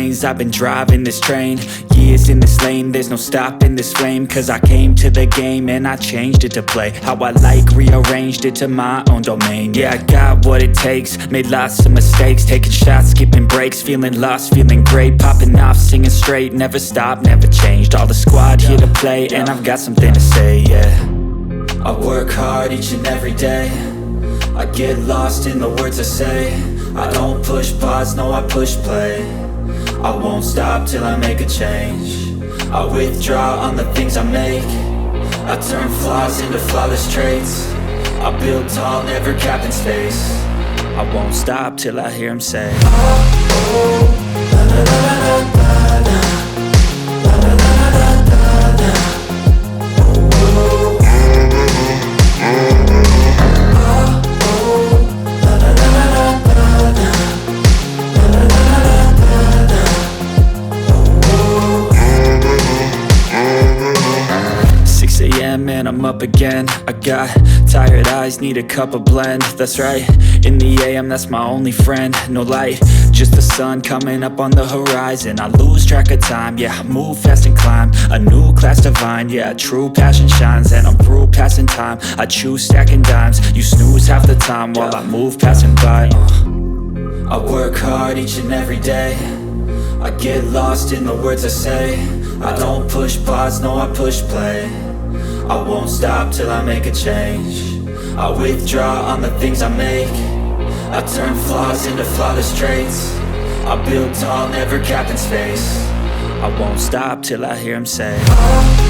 lanes, I've been driving this train. Years in this lane, there's no stopping this flame. Cause I came to the game and I changed it to play how I like, rearranged it to my own domain. Yeah, I got what it takes, made lots of mistakes, taking shots, skipping breaks, feeling lost, feeling great, popping off, singing straight, never stopped, never changed. All the squad here to play, and I've got something to say, yeah. I work hard each and every day, I get lost in the words I say. I don't push pause, no I push play. I won't stop till I make a change. I withdraw on the things I make. I turn flaws into flawless traits. I build tall, never capped in space. I won't stop till I hear him say, oh, oh, la la la la la la. Man, I'm up again. I got tired eyes, need a cup of blend. That's right, in the AM, that's my only friend. No light, just the sun coming up on the horizon. I lose track of time, yeah, I move fast and climb a new class divine, yeah, true passion shines. And I'm through passing time, I choose stacking dimes. You snooze half the time while I move passing by. I work hard each and every day, I get lost in the words I say. I don't push pause, no I push play. I won't stop till I make a change. I withdraw on the things I make. I turn flaws into flawless traits. I build tall, never capped in space. I won't stop till I hear him say, oh.